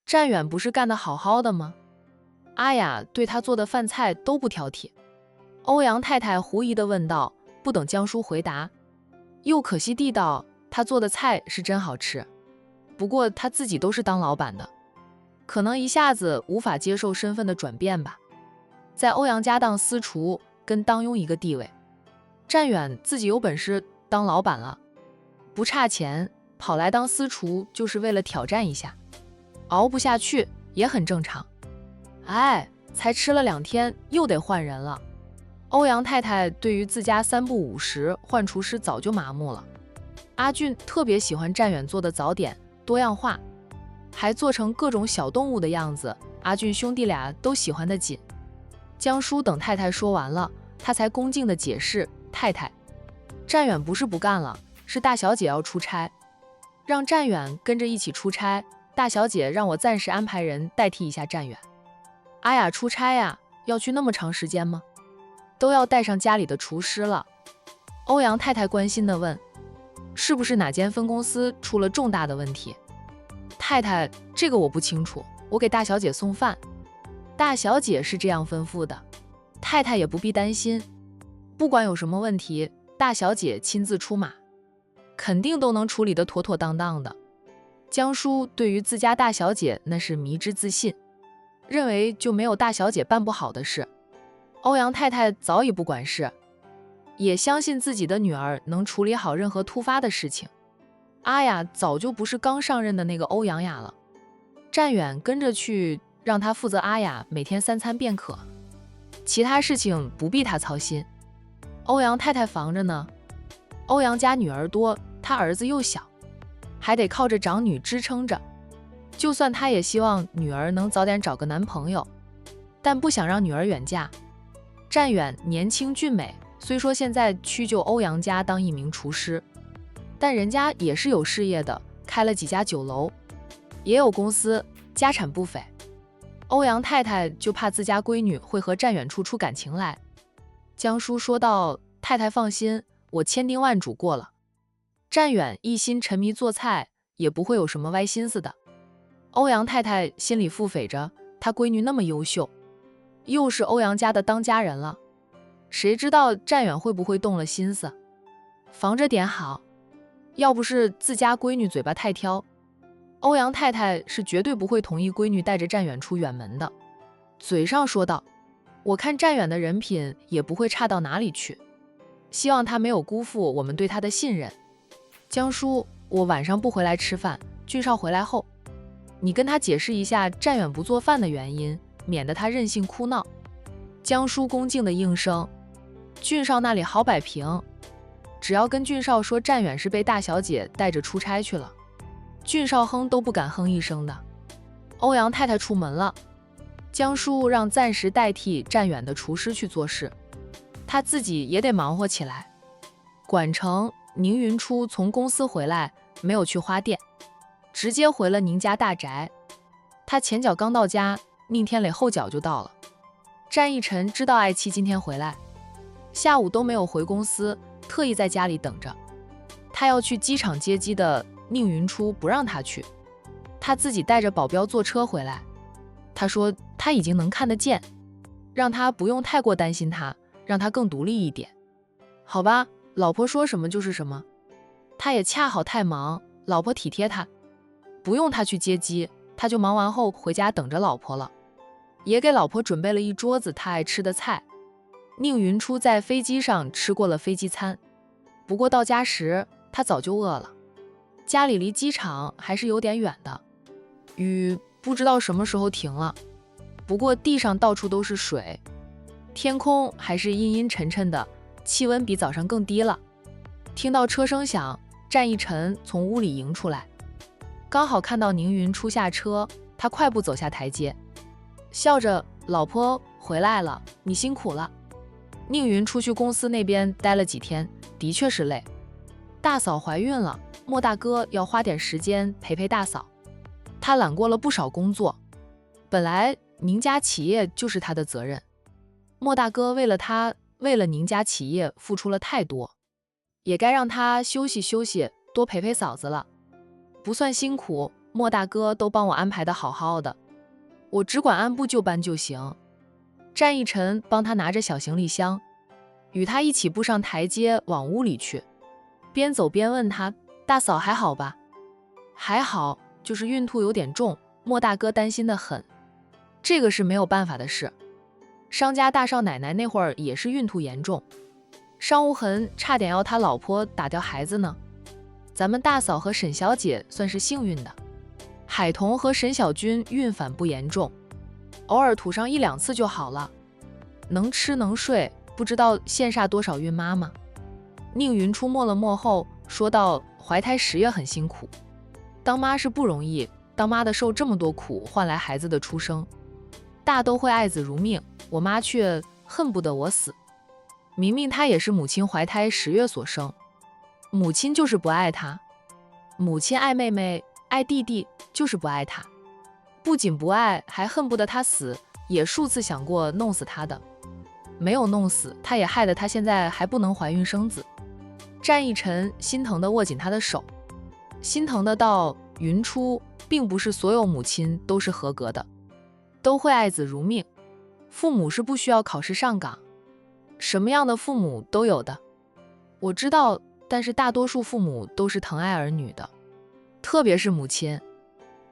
战远不是干得好好的吗？阿雅对他做的饭菜都不挑剔。欧阳太太狐疑地问道，不等江叔回答，又可惜地道，他做的菜是真好吃，不过他自己都是当老板的，可能一下子无法接受身份的转变吧。在欧阳家当私厨跟当佣一个地位，战远自己有本事当老板了，不差钱，跑来当私厨就是为了挑战一下，熬不下去也很正常。哎，才吃了2天又得换人了。欧阳太太对于自家3不5时换厨师早就麻木了。阿俊特别喜欢战远做的早点，多样化，还做成各种小动物的样子，阿俊兄弟俩都喜欢得紧。江叔等太太说完了，他才恭敬地解释，太太，战远不是不干了，是大小姐要出差，让战远跟着一起出差，大小姐让我暂时安排人代替一下战远。阿雅出差呀，要去那么长时间吗？都要带上家里的厨师了。欧阳太太关心地问，是不是哪间分公司出了重大的问题？太太，这个我不清楚，我给大小姐送饭，大小姐是这样吩咐的，太太也不必担心，不管有什么问题，大小姐亲自出马，肯定都能处理得妥妥当当的。江叔对于自家大小姐那是迷之自信，认为就没有大小姐办不好的事。欧阳太太早已不管事，也相信自己的女儿能处理好任何突发的事情。阿雅早就不是刚上任的那个欧阳雅了，战远跟着去，让他负责阿雅每天3餐便可，其他事情不必他操心。欧阳太太防着呢，欧阳家女儿多，他儿子又小，还得靠着长女支撑着，就算他也希望女儿能早点找个男朋友，但不想让女儿远嫁。战远年轻俊美，虽说现在屈就欧阳家当一名厨师，但人家也是有事业的，开了几家酒楼，也有公司，家产不菲。欧阳太太就怕自家闺女会和战远处出感情来。江叔说道，太太放心，我千叮万嘱过了，战远一心沉迷做菜，也不会有什么歪心思的。欧阳太太心里腹诽着，她闺女那么优秀，又是欧阳家的当家人了，谁知道战远会不会动了心思，防着点好。要不是自家闺女嘴巴太挑，欧阳太太是绝对不会同意闺女带着战远出远门的。嘴上说道，我看战远的人品也不会差到哪里去，希望他没有辜负我们对他的信任。江叔，我晚上不回来吃饭，俊少回来后，你跟他解释一下战远不做饭的原因，免得他任性哭闹。江叔恭敬的应声，俊少那里好摆平，只要跟俊少说战远是被大小姐带着出差去了，俊少哼都不敢哼一声的。欧阳太太出门了，江叔让暂时代替战远的厨师去做事，他自己也得忙活起来。管城宁云初从公司回来，没有去花店，直接回了宁家大宅。他前脚刚到家，宁天磊后脚就到了。战逸晨知道爱妻今天回来，下午都没有回公司，特意在家里等着。他要去机场接机的宁云初不让他去，他自己带着保镖坐车回来。他说他已经能看得见，让他不用太过担心他，让他更独立一点。好吧，老婆说什么就是什么。他也恰好太忙，老婆体贴他，不用他去接机，他就忙完后回家等着老婆了，也给老婆准备了一桌子他爱吃的菜。宁云初在飞机上吃过了飞机餐，不过到家时他早就饿了。家里离机场还是有点远的，雨不知道什么时候停了，不过地上到处都是水，天空还是阴阴沉沉的，气温比早上更低了。听到车声响，战逸晨从屋里迎出来，刚好看到宁云初下车，他快步走下台阶，笑着，老婆回来了，你辛苦了。宁云出去公司那边待了几天，的确是累。大嫂怀孕了，莫大哥要花点时间陪陪大嫂，他揽过了不少工作，本来宁家企业就是他的责任，莫大哥为了他，为了宁家企业付出了太多，也该让他休息休息，多陪陪嫂子了。不算辛苦，莫大哥都帮我安排的好好的，我只管按部就班就行。战一晨帮他拿着小行李箱，与他一起步上台阶往屋里去，边走边问他：大嫂还好吧？还好，就是孕吐有点重，莫大哥担心得很。这个是没有办法的事，商家大少奶奶那会儿也是孕吐严重，商无痕差点要他老婆打掉孩子呢。咱们大嫂和沈小姐算是幸运的，海彤和沈小军孕反不严重，偶尔吐上1-2次就好了，能吃能睡，不知道羡煞多少孕妈妈。宁云出没了幕后，说道：怀胎10月很辛苦，当妈是不容易，当妈的受这么多苦，换来孩子的出生。大都会爱子如命，我妈却恨不得我死。明明她也是母亲怀胎10月所生，母亲就是不爱她，母亲爱妹妹爱弟弟，就是不爱她，不仅不爱，还恨不得她死，也数次想过弄死她的，没有弄死，她也害得她现在还不能怀孕生子。战一晨心疼地握紧她的手，心疼的道：云初，并不是所有母亲都是合格的，都会爱子如命，父母是不需要考试上岗，什么样的父母都有的。我知道，但是大多数父母都是疼爱儿女的，特别是母亲。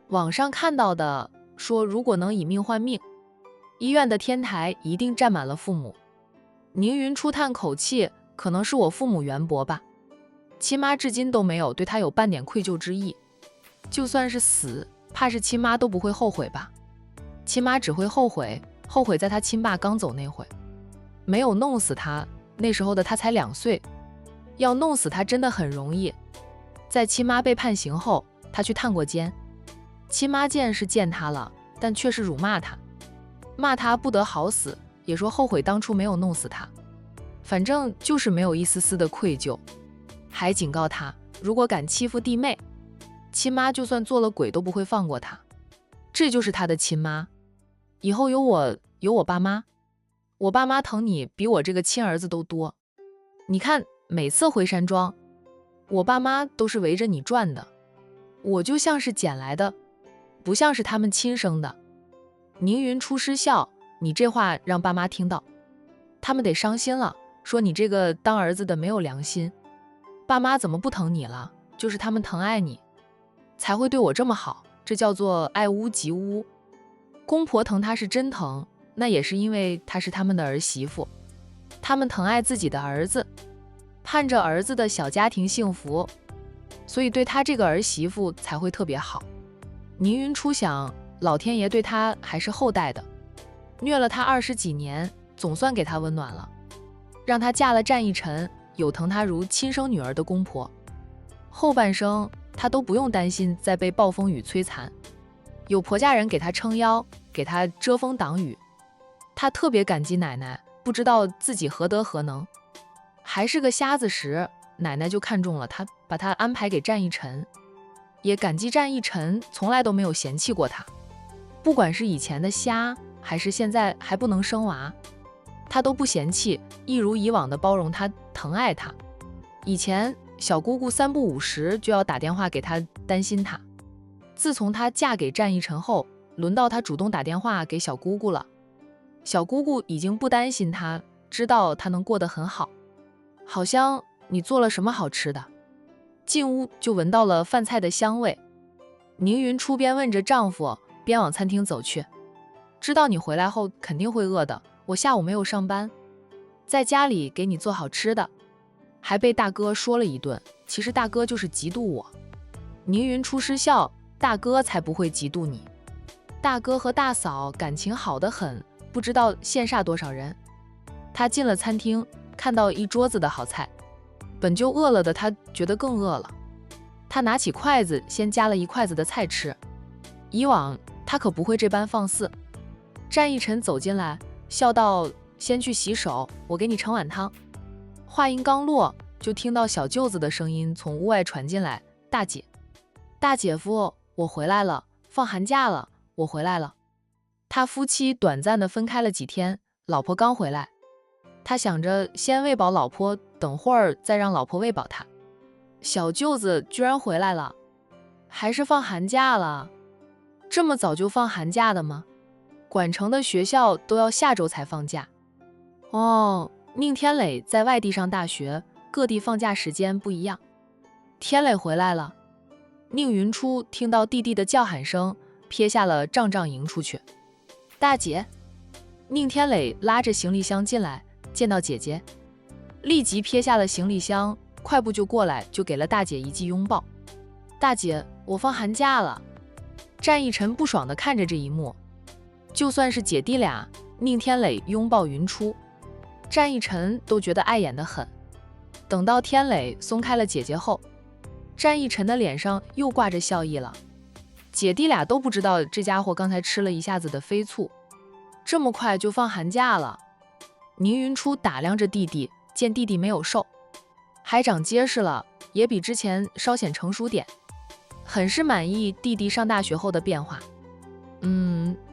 网上看到的说，如果能以命换命，医院的天台一定站满了父母。宁云初叹口气，可能是我父母缘薄吧，亲妈至今都没有对他有半点愧疚之意，就算是死，怕是亲妈都不会后悔吧。亲妈只会后悔在他亲爸刚走那会，没有弄死他，那时候的他才2岁，要弄死他真的很容易。在亲妈被判刑后，他去探过监，亲妈见是见他了，但却是辱骂他，骂他不得好死，也说后悔当初没有弄死他，反正就是没有一丝丝的愧疚，还警告他，如果敢欺负弟妹，亲妈就算做了鬼都不会放过他。这就是他的亲妈，以后有我爸妈，我爸妈疼你比我这个亲儿子都多。你看每次回山庄，我爸妈都是围着你转的，我就像是捡来的，不像是他们亲生的。宁云初失笑，你这话让爸妈听到，他们得伤心了，说你这个当儿子的没有良心。爸妈怎么不疼你了？就是他们疼爱你，才会对我这么好，这叫做爱屋及乌。公婆疼他是真疼，那也是因为他是他们的儿媳妇，他们疼爱自己的儿子，盼着儿子的小家庭幸福，所以对他这个儿媳妇才会特别好。宁云初想，老天爷对他还是厚待的，虐了他20几年，总算给他温暖了，让他嫁了战一晨，有疼他如亲生女儿的公婆，后半生他都不用担心再被暴风雨摧残，有婆家人给他撑腰，给他遮风挡雨。他特别感激奶奶，不知道自己何德何能，还是个瞎子时，奶奶就看中了他，把他安排给战一晨，也感激战一晨从来都没有嫌弃过他，不管是以前的瞎，还是现在还不能生娃，他都不嫌弃，一如以往的包容他，疼爱他。以前小姑姑3不5时就要打电话给他，担心他。自从他嫁给战一晨后，轮到他主动打电话给小姑姑了。小姑姑已经不担心他，知道他能过得很好。好香，你做了什么好吃的？进屋就闻到了饭菜的香味。宁云初边问着丈夫，边往餐厅走去。知道你回来后肯定会饿的，我下午没有上班，在家里给你做好吃的。还被大哥说了一顿，其实大哥就是嫉妒我。宁云初失笑，大哥才不会嫉妒你，大哥和大嫂感情好得很，不知道羡煞多少人。他进了餐厅，看到一桌子的好菜，本就饿了的他觉得更饿了。他拿起筷子，先夹了1筷子的菜吃。以往他可不会这般放肆。战一晨走进来，笑道：先去洗手，我给你盛碗汤。话音刚落，就听到小舅子的声音从屋外传进来：大姐，大姐夫，我回来了，放寒假了，我回来了。他夫妻短暂的分开了几天，老婆刚回来，他想着先喂饱老婆，等会儿再让老婆喂饱他。小舅子居然回来了，还是放寒假了？这么早就放寒假的吗？管城的学校都要下周才放假。哦，宁天磊在外地上大学，各地放假时间不一样。天磊回来了。宁云初听到弟弟的叫喊声，撇下了帐帐迎出去。大姐。宁天磊拉着行李箱进来，见到姐姐，立即撇下了行李箱，快步就过来，就给了大姐一记拥抱。大姐，我放寒假了。战逸晨不爽地看着这一幕，就算是姐弟俩，宁天磊拥抱云初，战逸晨都觉得碍眼得很。等到天磊松开了姐姐后，战逸晨的脸上又挂着笑意了。姐弟俩都不知道这家伙刚才吃了一下子的飞醋，这么快就放寒假了。宁云初打量着弟弟，见弟弟没有瘦，还长结实了，也比之前稍显成熟点，很是满意弟弟上大学后的变化。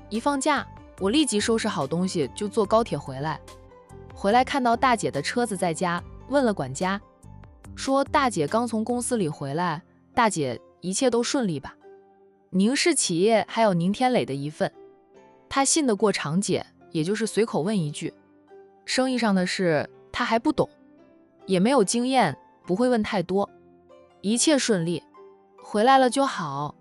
一放假，我立即收拾好东西就坐高铁回来。回来看到大姐的车子在家，问了管家，说大姐刚从公司里回来，大姐一切都顺利吧？宁氏企业还有宁天磊的一份，他信得过常姐，也就是随口问一句。生意上的事他还不懂，也没有经验，不会问太多。一切顺利，回来了就好。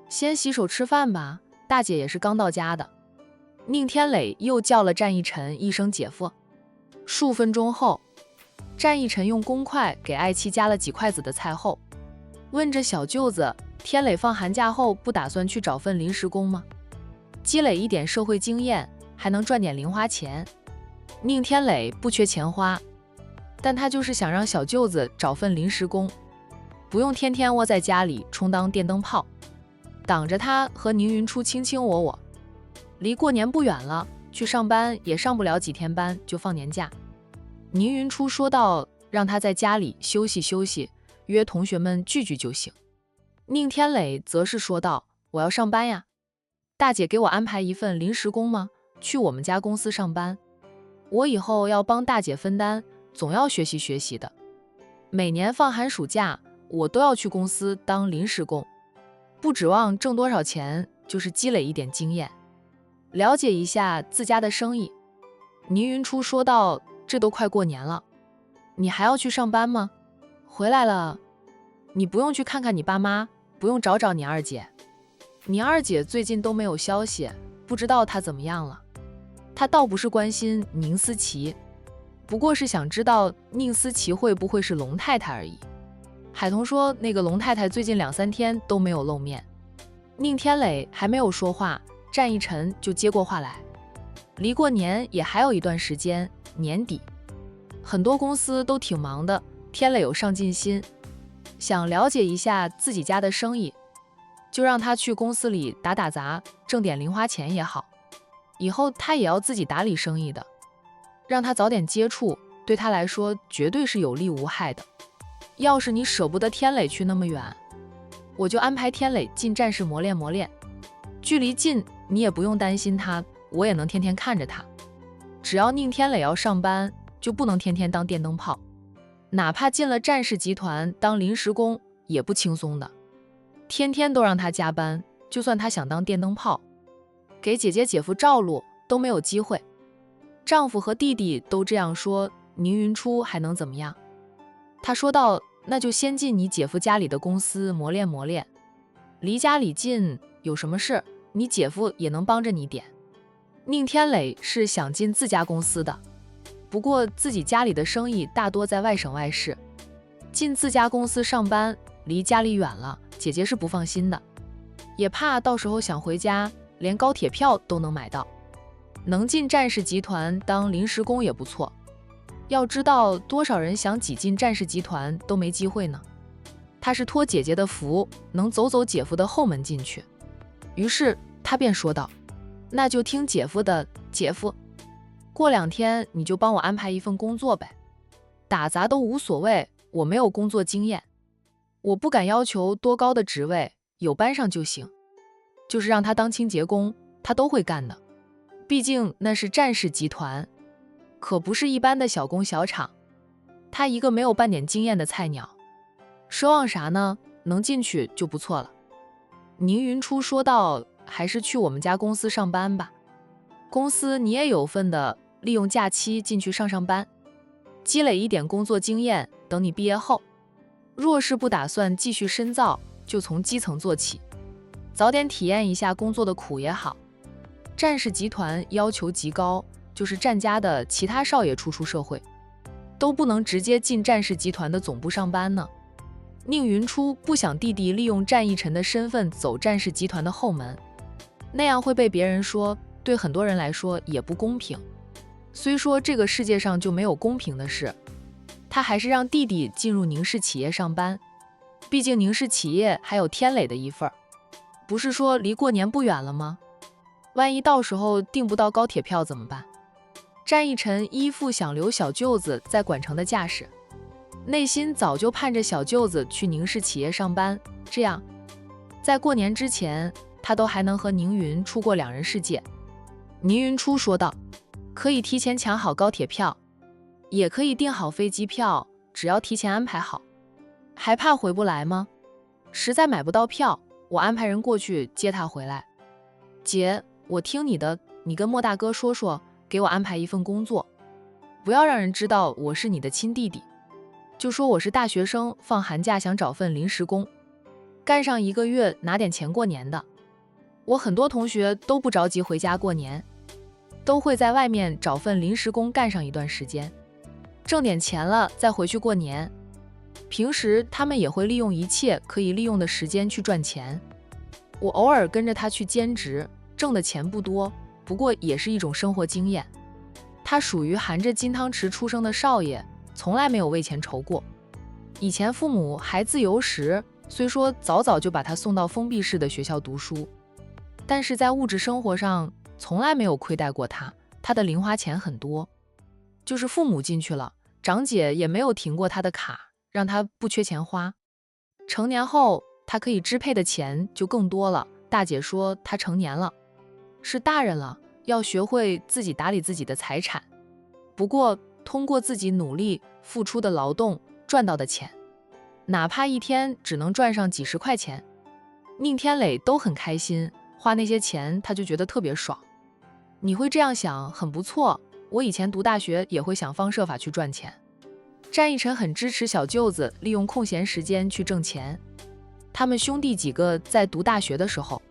先洗手吃饭吧，大姐也是刚到家的。宁天磊又叫了战逸晨一声姐夫。数分钟后，战逸晨用公筷给爱妻夹了几筷子的菜后，问着小舅子，天磊放寒假后不打算去找份临时工吗？积累一点社会经验，还能赚点零花钱。宁天磊不缺钱花，但他就是想让小舅子找份临时工，不用天天窝在家里充当电灯泡，挡着他和宁云初卿卿我我。离过年不远了，去上班也上不了几天班就放年假。宁云初说道，让他在家里休息休息，约同学们聚聚就行。宁天磊则是说道，我要上班呀，大姐给我安排一份临时工吗？去我们家公司上班，我以后要帮大姐分担，总要学习学习的。每年放寒暑假，我都要去公司当临时工，不指望挣多少钱，就是积累一点经验，了解一下自家的生意。倪云初说道，这都快过年了，你还要去上班吗？回来了，你不用去看看你爸妈，不用找找你二姐。你二姐最近都没有消息，不知道她怎么样了。她倒不是关心宁思琪，不过是想知道宁思琪会不会是龙太太而已。海彤说那个龙太太最近2-3天都没有露面。宁天磊还没有说话，战逸晨就接过话来，离过年也还有一段时间，年底很多公司都挺忙的，天磊有上进心，想了解一下自己家的生意，就让他去公司里打打杂，挣点零花钱也好，以后他也要自己打理生意的，让他早点接触，对他来说绝对是有利无害的。要是你舍不得天磊去那么远，我就安排天磊进战士磨练磨练，距离近，你也不用担心他，我也能天天看着他。只要宁天磊要上班，就不能天天当电灯泡，哪怕进了战士集团当临时工也不轻松的，天天都让他加班，就算他想当电灯泡，给姐姐姐夫照路都没有机会。丈夫和弟弟都这样说，宁云初还能怎么样？他说道，那就先进你姐夫家里的公司磨练磨练，离家里近，有什么事你姐夫也能帮着你点。宁天磊是想进自家公司的，不过自己家里的生意大多在外省外市，进自家公司上班离家里远了，姐姐是不放心的，也怕到时候想回家连高铁票都能买到。能进战士集团当临时工也不错，要知道多少人想挤进战士集团都没机会呢。他是托姐姐的福，能走走姐夫的后门进去。于是他便说道，那就听姐夫的，姐夫，过2天你就帮我安排一份工作呗，打杂都无所谓，我没有工作经验，我不敢要求多高的职位，有班上就行，就是让他当清洁工，他都会干的，毕竟那是战士集团，可不是一般的小工小厂，他一个没有半点经验的菜鸟，奢望啥呢？能进去就不错了。宁云初说道，还是去我们家公司上班吧。公司你也有份的，利用假期进去上班，积累一点工作经验，等你毕业后，若是不打算继续深造，就从基层做起，早点体验一下工作的苦也好。战氏集团要求极高，就是战家的其他少爷初出社会，都不能直接进战氏集团的总部上班呢。宁云初不想弟弟利用战逸晨的身份走战氏集团的后门，那样会被别人说，对很多人来说也不公平。虽说这个世界上就没有公平的事，他还是让弟弟进入宁氏企业上班，毕竟宁氏企业还有天磊的一份，不是说离过年不远了吗？万一到时候订不到高铁票怎么办？战逸晨依附想留小舅子在管城的架势，内心早就盼着小舅子去宁氏企业上班，这样在过年之前他都还能和宁云出过2人世界。宁云初说道，可以提前抢好高铁票，也可以订好飞机票，只要提前安排好。还怕回不来吗？实在买不到票，我安排人过去接他回来。姐，我听你的，你跟莫大哥说说，给我安排一份工作，不要让人知道我是你的亲弟弟，就说我是大学生，放寒假想找份临时工，干上1个月拿点钱过年的。我很多同学都不着急回家过年，都会在外面找份临时工干上一段时间，挣点钱了再回去过年。平时他们也会利用一切可以利用的时间去赚钱。我偶尔跟着他去兼职，挣的钱不多，不过也是一种生活经验。他属于含着金汤匙出生的少爷，从来没有为钱愁过。以前父母还自由时，虽说早早就把他送到封闭式的学校读书，但是在物质生活上从来没有亏待过他，他的零花钱很多。就是父母进去了，长姐也没有停过他的卡，让他不缺钱花。成年后他可以支配的钱就更多了，大姐说他成年了，是大人了，要学会自己打理自己的财产。不过通过自己努力付出的劳动赚到的钱，哪怕一天只能赚上几十块钱，宁天磊都很开心，花那些钱他就觉得特别爽。你会这样想很不错，我以前读大学也会想方设法去赚钱。战逸晨很支持小舅子利用空闲时间去挣钱，他们兄弟几个在读大学的时候，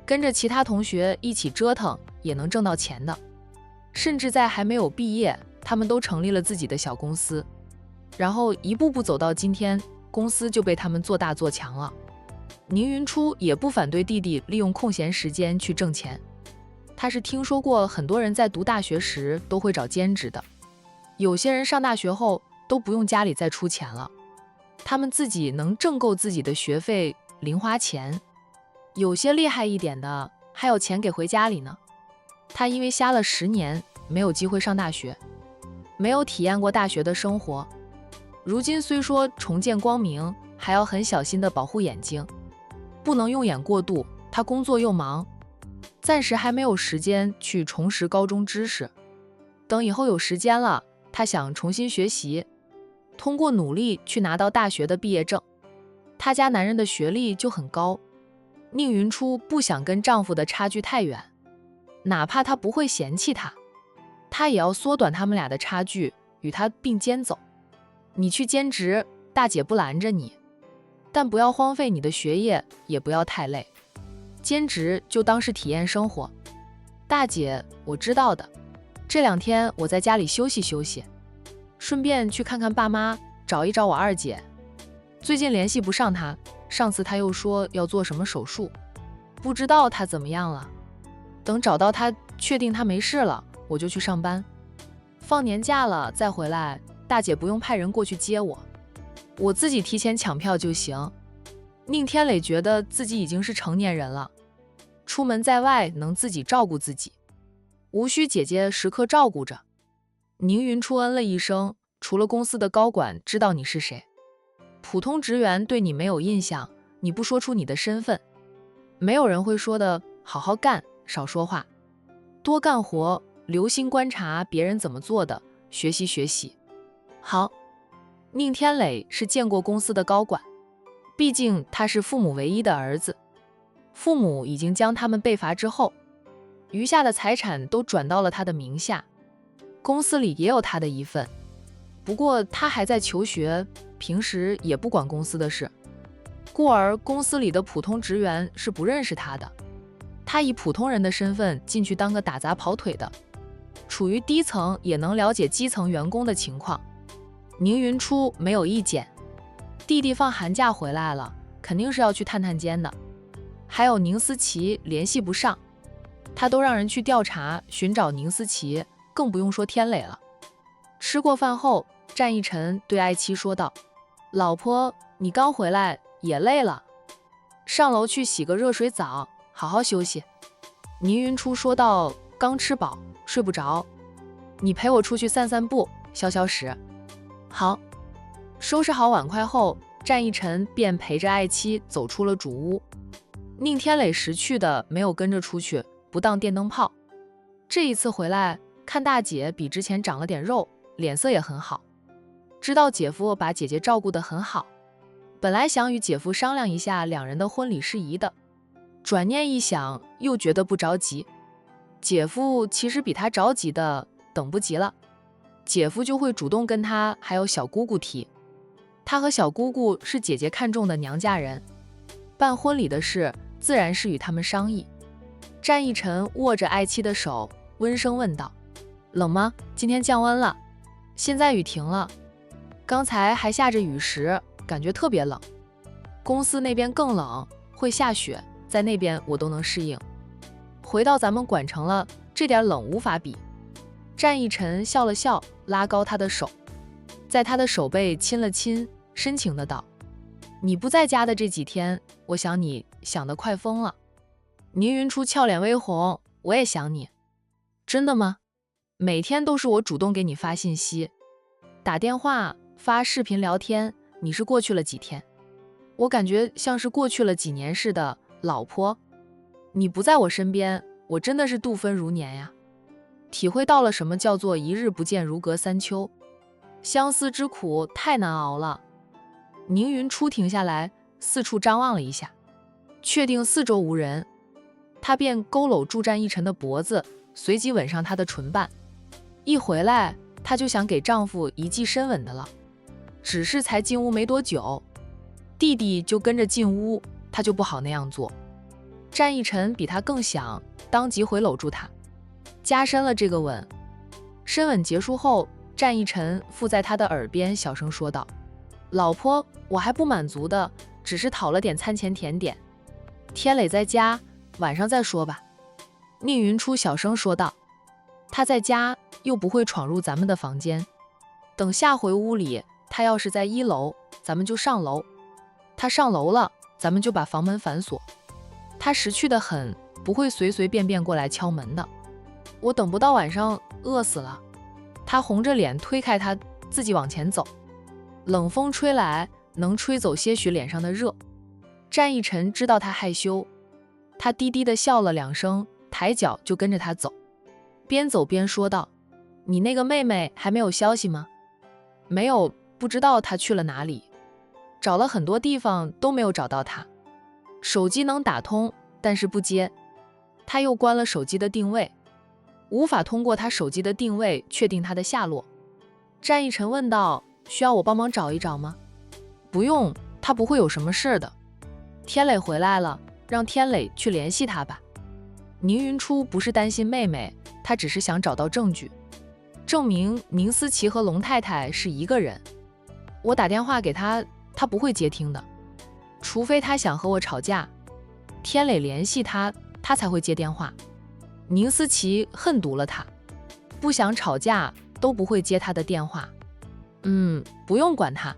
跟着其他同学一起折腾也能挣到钱的，甚至在还没有毕业，他们都成立了自己的小公司，然后一步步走到今天，公司就被他们做大做强了。宁云初也不反对弟弟利用空闲时间去挣钱，他是听说过很多人在读大学时都会找兼职的，有些人上大学后都不用家里再出钱了，他们自己能挣够自己的学费、零花钱。有些厉害一点的还有钱给回家里呢。他因为瞎了10年，没有机会上大学，没有体验过大学的生活，如今虽说重见光明，还要很小心地保护眼睛，不能用眼过度，他工作又忙，暂时还没有时间去重拾高中知识。等以后有时间了，他想重新学习，通过努力去拿到大学的毕业证。他家男人的学历就很高，宁云初不想跟丈夫的差距太远，哪怕他不会嫌弃他，他也要缩短他们俩的差距，与他并肩走。你去兼职，大姐不拦着你，但不要荒废你的学业，也不要太累。兼职就当是体验生活。大姐，我知道的，这2天我在家里休息休息，顺便去看看爸妈，找一找我2姐。最近联系不上她，上次她又说要做什么手术，不知道她怎么样了。等找到她，确定她没事了，我就去上班。放年假了再回来，大姐不用派人过去接我，我自己提前抢票就行。宁天磊觉得自己已经是成年人了，出门在外能自己照顾自己，无需姐姐时刻照顾着。宁云初嗯了一声，除了公司的高管知道你是谁，普通职员对你没有印象，你不说出你的身份，没有人会说的。好好干，少说话，多干活，留心观察别人怎么做的，学习学习。好，宁天磊是见过公司的高管，毕竟他是父母唯一的儿子，父母已经将他们被罚之后，余下的财产都转到了他的名下，公司里也有他的一份。不过他还在求学，平时也不管公司的事，故而公司里的普通职员是不认识他的。他以普通人的身份进去当个打杂跑腿的，处于低层也能了解基层员工的情况。宁云初没有意见，弟弟放寒假回来了，肯定是要去探探监的。还有宁思琪联系不上，他都让人去调查寻找宁思琪，更不用说天磊了。吃过饭后，战一晨对爱妻说道：老婆，你刚回来也累了，上楼去洗个热水澡，好好休息。宁云初说道：刚吃饱，睡不着，你陪我出去散散步，消消食。好。收拾好碗筷后，战一晨便陪着爱妻走出了主屋。宁天磊识趣的没有跟着出去，不当电灯泡。这一次回来，看大姐比之前长了点肉，脸色也很好，知道姐夫把姐姐照顾得很好。本来想与姐夫商量一下两人的婚礼事宜的，转念一想，又觉得不着急。姐夫其实比他着急的，等不及了，姐夫就会主动跟他还有小姑姑提。他和小姑姑是姐姐看中的娘家人，办婚礼的事自然是与他们商议。战一晨握着爱妻的手，温声问道：冷吗？今天降温了，现在雨停了，刚才还下着雨时，感觉特别冷。公司那边更冷，会下雪，在那边我都能适应。回到咱们管城了，这点冷无法比。战一晨笑了笑，拉高他的手，在他的手背亲了亲，深情的道：你不在家的这几天，我想你想得快疯了。宁云初俏脸微红，我也想你。真的吗？每天都是我主动给你发信息，打电话发视频聊天，你是过去了几天？我感觉像是过去了几年似的。老婆，你不在我身边，我真的是度分如年呀，体会到了什么叫做一日不见如隔三秋，相思之苦太难熬了。宁云初停下来，四处张望了一下，确定四周无人，他便佝偻住战一晨的脖子，随即吻上他的唇瓣。一回来，她就想给丈夫一记深吻的了，只是才进屋没多久，弟弟就跟着进屋，她就不好那样做。战一晨比她更想，当即回搂住她，加深了这个吻。深吻结束后，战一晨附在她的耳边小声说道：老婆，我还不满足的，只是讨了点餐前甜点，天磊在家，晚上再说吧。宁云初小声说道：他在家又不会闯入咱们的房间，等下回屋里，他要是在1楼，咱们就上楼，他上楼了，咱们就把房门反锁。他识趣的很，不会随随便便过来敲门的。我等不到晚上饿死了。他红着脸推开他，自己往前走。冷风吹来，能吹走些许脸上的热。战一晨知道他害羞，他低低的笑了2声，抬脚就跟着他走，边走边说道：你那个妹妹还没有消息吗？没有，不知道她去了哪里，找了很多地方都没有找到她，手机能打通，但是不接。他又关了手机的定位，无法通过他手机的定位确定她的下落。战一晨问道：需要我帮忙找一找吗？不用，她不会有什么事的。天磊回来了，让天磊去联系她吧。宁云初不是担心妹妹，她只是想找到证据，证明宁思琪和龙太太是一个人。我打电话给她，她不会接听的，除非她想和我吵架，天磊联系她，她才会接电话。宁思琪恨毒了她，不想吵架都不会接她的电话。不用管她。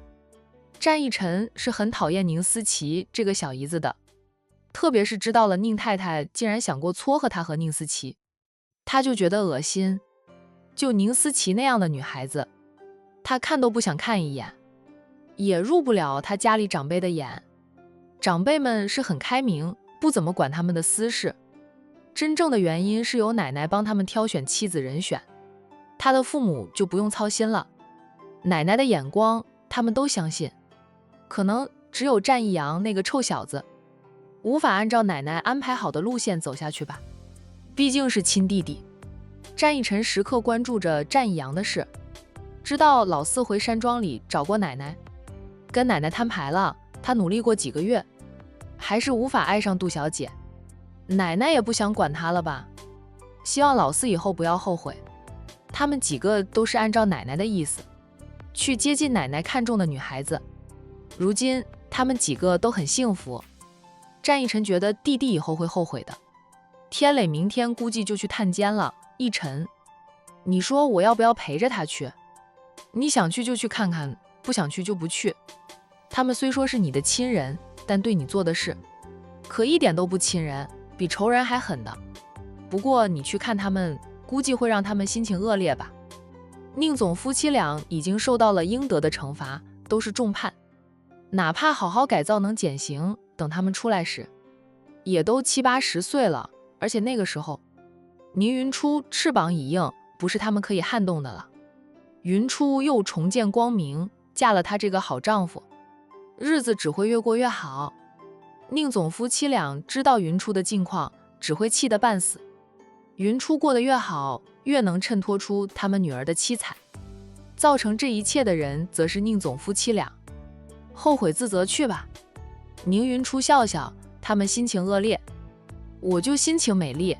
战一晨是很讨厌宁思琪这个小姨子的，特别是知道了宁太太竟然想过撮合他和宁思琪，他就觉得恶心。就宁思琪那样的女孩子，他看都不想看一眼，也入不了他家里长辈的眼。长辈们是很开明，不怎么管他们的私事，真正的原因是由奶奶帮他们挑选妻子人选，他的父母就不用操心了。奶奶的眼光他们都相信，可能只有战一阳那个臭小子无法按照奶奶安排好的路线走下去吧？毕竟是亲弟弟。战义臣时刻关注着战义阳的事，知道老四回山庄里找过奶奶，跟奶奶摊牌了，他努力过几个月，还是无法爱上杜小姐。奶奶也不想管他了吧？希望老四以后不要后悔。他们几个都是按照奶奶的意思去接近奶奶看中的女孩子，如今他们几个都很幸福。战义臣觉得弟弟以后会后悔的。天磊明天估计就去探监了。义臣，你说我要不要陪着他去？你想去就去看看，不想去就不去。他们虽说是你的亲人，但对你做的事可一点都不亲人，比仇人还狠的。不过你去看他们，估计会让他们心情恶劣吧。宁总夫妻俩已经受到了应得的惩罚，都是重判，哪怕好好改造能减刑，等他们出来时也都7、80岁了，而且那个时候宁云初翅膀已硬，不是他们可以撼动的了。云初又重见光明，嫁了他这个好丈夫，日子只会越过越好。宁总夫妻俩知道云初的境况，只会气得半死。云初过得越好，越能衬托出他们女儿的凄惨。造成这一切的人，则是宁总夫妻俩。后悔自责去吧。宁云初笑笑，他们心情恶劣，我就心情美丽。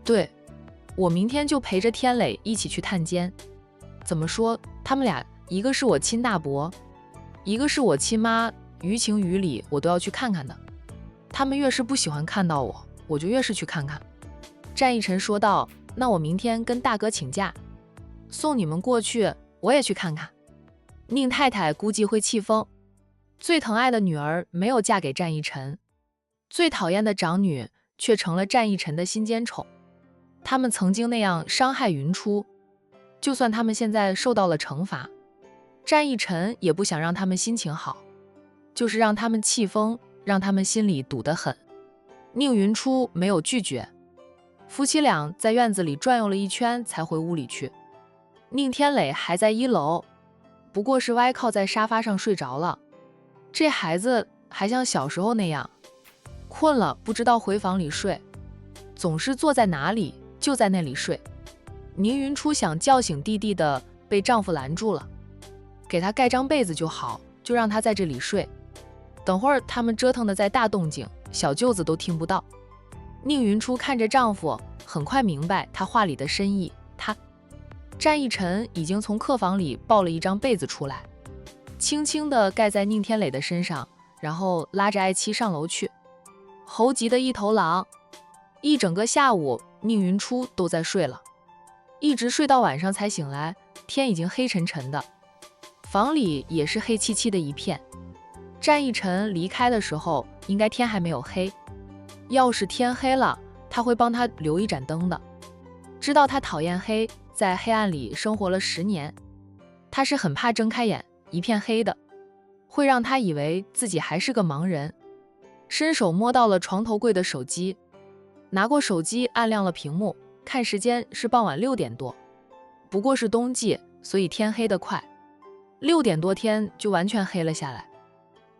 对，我明天就陪着天磊一起去探监。怎么说，他们俩一个是我亲大伯，一个是我亲妈，于情于理我都要去看看的。他们越是不喜欢看到我，我就越是去看看。战义臣说道，那我明天跟大哥请假，送你们过去，我也去看看。宁太太估计会气疯，最疼爱的女儿没有嫁给战义臣，最讨厌的长女却成了战义臣的心尖宠。他们曾经那样伤害云初，就算他们现在受到了惩罚，战义臣也不想让他们心情好，就是让他们气疯，让他们心里堵得很。宁云初没有拒绝，夫妻俩在院子里转悠了一圈才回屋里去。宁天磊还在1楼，不过是歪靠在沙发上睡着了。这孩子还像小时候那样，困了不知道回房里睡，总是坐在哪里就在那里睡。宁云初想叫醒弟弟的，被丈夫拦住了，给他盖张被子就好，就让他在这里睡。等会儿他们折腾的再大动静，小舅子都听不到。宁云初看着丈夫，很快明白他话里的深意。战义臣已经从客房里抱了一张被子出来，轻轻地盖在宁天磊的身上，然后拉着爱妻上楼去。猴急的一头狼，一整个下午宁云初都在睡了，一直睡到晚上才醒来，天已经黑沉沉的，房里也是黑漆漆的一片。战义臣离开的时候，应该天还没有黑，要是天黑了，他会帮他留一盏灯的。知道他讨厌黑，在黑暗里生活了10年，他是很怕睁开眼一片黑的，会让他以为自己还是个盲人。伸手摸到了床头柜的手机，拿过手机按亮了屏幕，看时间是傍晚6点多。不过是冬季，所以天黑得快，6点多天就完全黑了下来。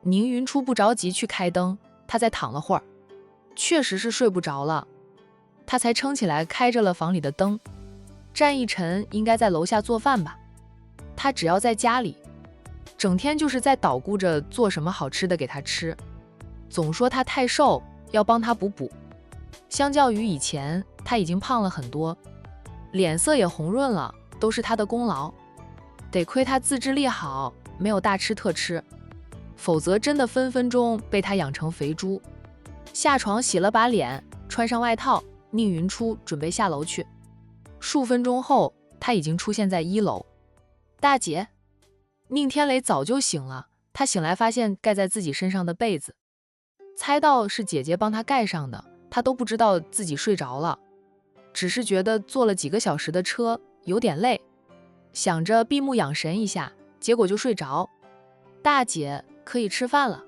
宁云初不着急去开灯，他再躺了会儿，确实是睡不着了，他才撑起来开着了房里的灯。战义臣应该在楼下做饭吧，他只要在家里，整天就是在捣鼓着做什么好吃的给他吃，总说他太瘦，要帮他补。相较于以前，他已经胖了很多，脸色也红润了，都是他的功劳。得亏他自制力好，没有大吃特吃，否则真的分分钟被他养成肥猪。下床洗了把脸，穿上外套，宁云初准备下楼去。数分钟后，他已经出现在1楼。大姐，宁天磊早就醒了，他醒来发现盖在自己身上的被子，猜到是姐姐帮他盖上的，他都不知道自己睡着了，只是觉得坐了几个小时的车有点累，想着闭目养神一下，结果就睡着。大姐，可以吃饭了，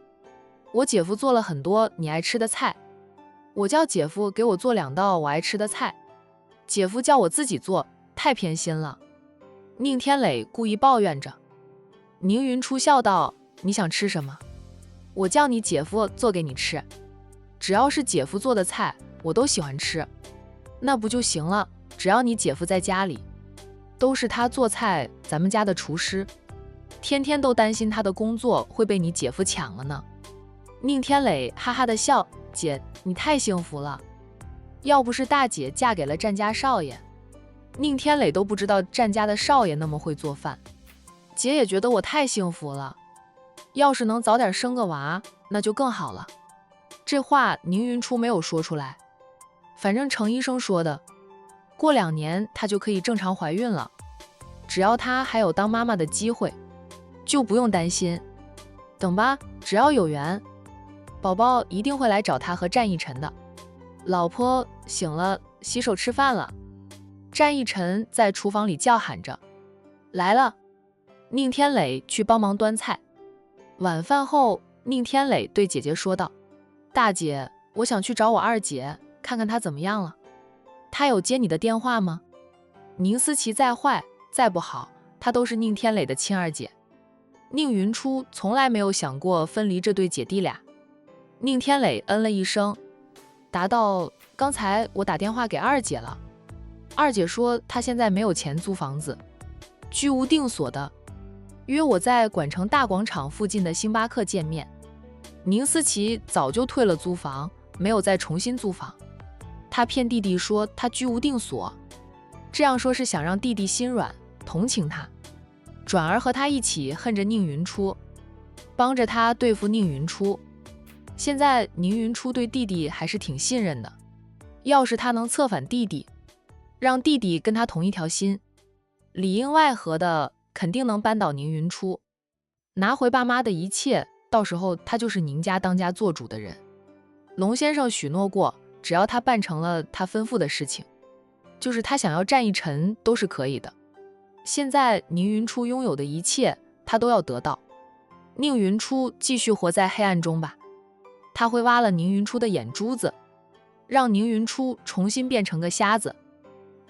我姐夫做了很多你爱吃的菜，我叫姐夫给我做2道我爱吃的菜，姐夫叫我自己做，太偏心了。宁天磊故意抱怨着。宁云初笑道，你想吃什么？我叫你姐夫做给你吃。只要是姐夫做的菜，我都喜欢吃。那不就行了？只要你姐夫在家里，都是他做菜，咱们家的厨师，天天都担心他的工作会被你姐夫抢了呢。宁天磊哈哈的笑，姐，你太幸福了。要不是大姐嫁给了战家少爷，宁天磊都不知道战家的少爷那么会做饭。姐也觉得我太幸福了，要是能早点生个娃，那就更好了。这话宁云初没有说出来，反正程医生说的，过2年她就可以正常怀孕了，只要她还有当妈妈的机会，就不用担心。等吧，只要有缘，宝宝一定会来找她和战逸晨的。老婆醒了，洗手吃饭了。战逸晨在厨房里叫喊着，来了。宁天磊去帮忙端菜。晚饭后，宁天磊对姐姐说道，大姐，我想去找我二姐，看看她怎么样了。她有接你的电话吗？宁思琪再坏再不好，她都是宁天磊的亲二姐。宁云初从来没有想过分离这对姐弟俩。宁天磊嗯了一声，答道，刚才我打电话给二姐了，二姐说她现在没有钱租房子，居无定所的，约我在管城大广场附近的星巴克见面。宁思琪早就退了租房，没有再重新租房。他骗弟弟说他居无定所，这样说是想让弟弟心软同情他，转而和他一起恨着宁云初，帮着他对付宁云初。现在宁云初对弟弟还是挺信任的，要是他能策反弟弟，让弟弟跟他同一条心，里应外合的肯定能扳倒宁云初，拿回爸妈的一切，到时候他就是宁家当家做主的人。龙先生许诺过，只要他办成了他吩咐的事情，就是他想要战逸晨都是可以的。现在宁云初拥有的一切，他都要得到。宁云初继续活在黑暗中吧，他会挖了宁云初的眼珠子，让宁云初重新变成个瞎子。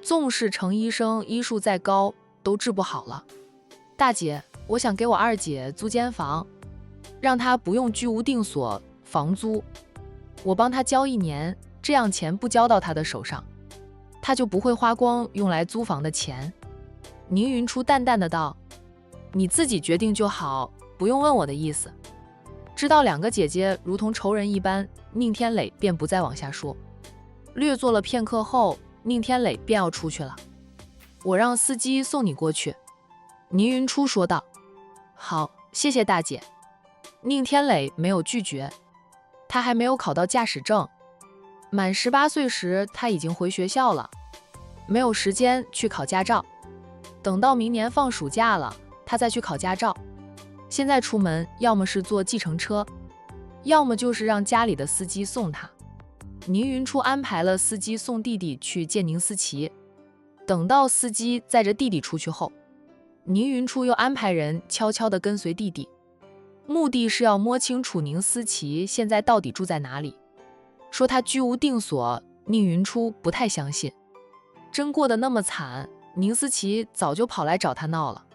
纵使程医生医术再高，都治不好了。大姐，我想给我二姐租间房，让她不用居无定所，房租我帮她交1年，这样钱不交到她的手上，她就不会花光用来租房的钱。宁云初淡淡的道，你自己决定就好，不用问我的意思。知道2个姐姐如同仇人一般，宁天磊便不再往下说。略坐了片刻后，宁天磊便要出去了。我让司机送你过去。宁云初说道。好，谢谢大姐。宁天磊没有拒绝，他还没有考到驾驶证，满18岁时他已经回学校了，没有时间去考驾照，等到明年放暑假了，他再去考驾照。现在出门要么是坐计程车，要么就是让家里的司机送他。宁云初安排了司机送弟弟去见宁思琪，等到司机载着弟弟出去后，宁云初又安排人悄悄地跟随弟弟，目的是要摸清楚宁思琪现在到底住在哪里。说他居无定所，宁云初不太相信，真过得那么惨，宁思琪早就跑来找他闹了。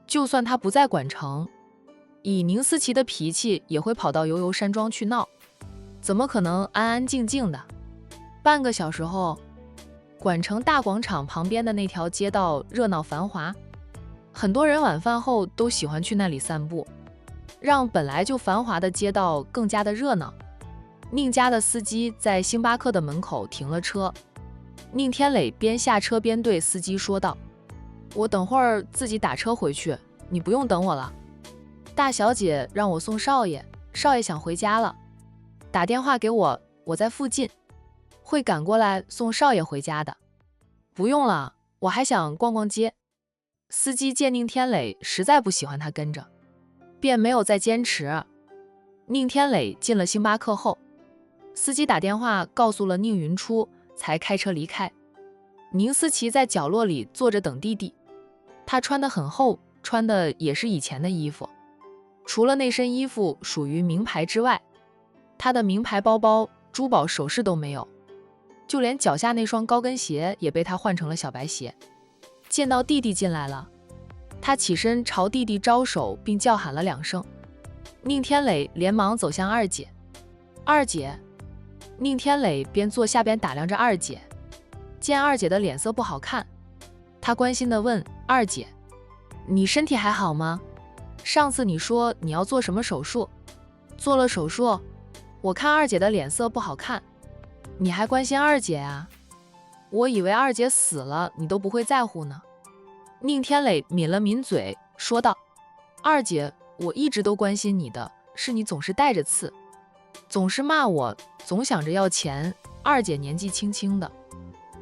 就算他不在管城，以宁思琪的脾气也会跑到悠悠山庄去闹，怎么可能安安静静的？半个小时后，管城大广场旁边的那条街道热闹繁华，很多人晚饭后都喜欢去那里散步，让本来就繁华的街道更加的热闹。宁家的司机在星巴克的门口停了车，宁天磊边下车边对司机说道，我等会儿自己打车回去，你不用等我了。大小姐让我送少爷，少爷想回家了，打电话给我，我在附近，会赶过来送少爷回家的。不用了，我还想逛逛街。司机见宁天磊实在不喜欢他跟着，便没有再坚持。宁天磊进了星巴克后，司机打电话告诉了宁云初，才开车离开。宁思琪在角落里坐着等弟弟，他穿得很厚，穿的也是以前的衣服，除了那身衣服属于名牌之外，他的名牌包包、珠宝首饰都没有，就连脚下那双高跟鞋也被他换成了小白鞋。见到弟弟进来了，他起身朝弟弟招手，并叫喊了2声。宁天磊连忙走向二姐，二姐。宁天磊边坐下边打量着二姐，见二姐的脸色不好看，他关心地问二姐：“你身体还好吗？上次你说你要做什么手术？做了手术？我看二姐的脸色不好看，你还关心二姐啊？我以为二姐死了你都不会在乎呢。”宁天磊抿了抿嘴，说道：“二姐，我一直都关心你的，是你总是带着刺，总是骂我，总想着要钱。二姐年纪轻轻的，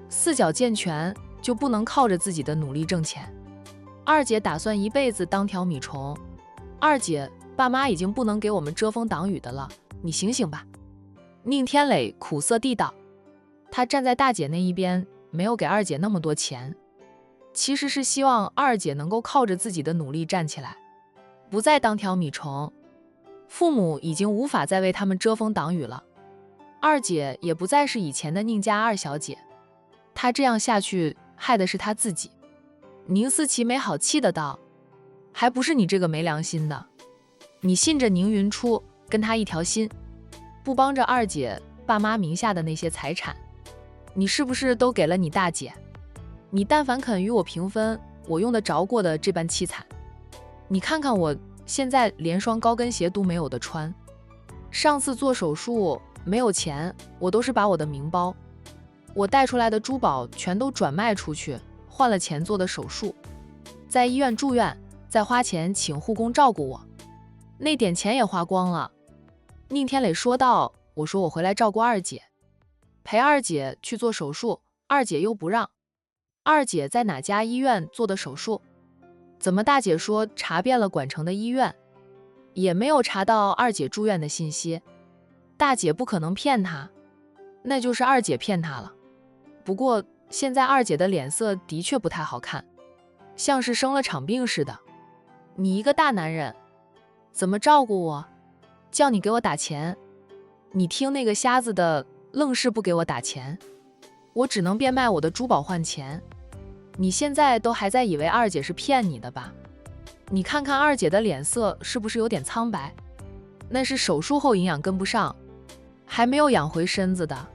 四脚健全，就不能靠着自己的努力挣钱？二姐打算一辈子当条米虫。二姐，爸妈已经不能给我们遮风挡雨的了，你醒醒吧。”宁天磊苦涩地道。他站在大姐那一边，没有给二姐那么多钱，其实是希望二姐能够靠着自己的努力站起来，不再当条米虫。父母已经无法再为他们遮风挡雨了，二姐也不再是以前的宁家二小姐，她这样下去害的是她自己。宁思琪没好气的道：“还不是你这个没良心的，你信着宁云初，跟他一条心，不帮着二姐爸妈名下的那些财产，你是不是都给了你大姐？你但凡肯与我平分我用得着过的这般凄惨，你看看我现在连双高跟鞋都没有的穿，上次做手术没有钱，我都是把我的名包，我带出来的珠宝全都转卖出去，换了钱做的手术，在医院住院，再花钱请护工照顾我，那点钱也花光了。”宁天磊说道：“我说我回来照顾二姐，陪二姐去做手术，二姐又不让。二姐在哪家医院做的手术？怎么大姐说查遍了管城的医院，也没有查到二姐住院的信息？大姐不可能骗她，那就是二姐骗她了。不过现在二姐的脸色的确不太好看，像是生了场病似的。你一个大男人，怎么照顾我？叫你给我打钱，你听那个瞎子的，愣是不给我打钱，我只能变卖我的珠宝换钱。你现在都还在以为二姐是骗你的吧？你看看二姐的脸色是不是有点苍白？那是手术后营养跟不上，还没有养回身子的。